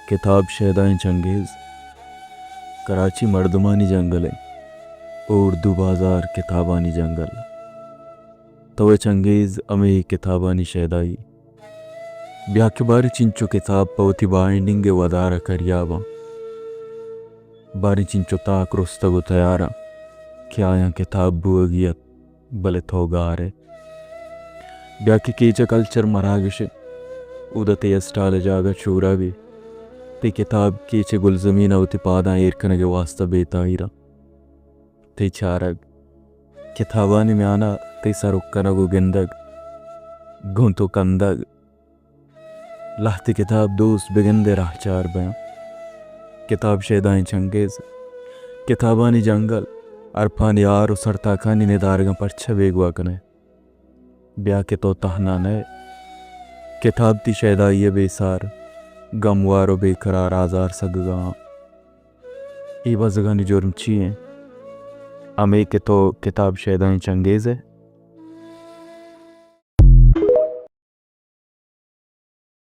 کتاب شیدائیں چنگیز کراچی مردمانی جنگل ہے اردو بازار کتابانی جنگل تو چنگیز امی کتابانی شیدائی بیا کے باری چنچو کتاب پوتی بائنڈنگ ودارہ کریابا باری چنچو تاک رستگو تیارا کیا آیا کتاب بوگیت بلے توگارے بیا کے کیچا کلچر مراگش اودتے اسٹال جاگا چورا بھی تی کتاب کیچے گل زمین ہوتی پادا ایرکنگے واسطہ بیتائیرا تی چارگ کتابانی میں آنا تی سرکنگو گندگ گھنتو کندگ لہتی کتاب دوست بگندے راہ چار بیاں کتاب شیدائیں چنگیز کتابانی جنگل ارپانی آرو سرطاکانی ندارگاں پرچہ بیگوا کنے بیا کے تو تہنانے کتاب تی شیدائی بے سار گموارو بے قرار آزار سگگاں ای بزگانی جرم چی ہیں ہمیں کہ تو کتاب شیدائیں چنگیز ہے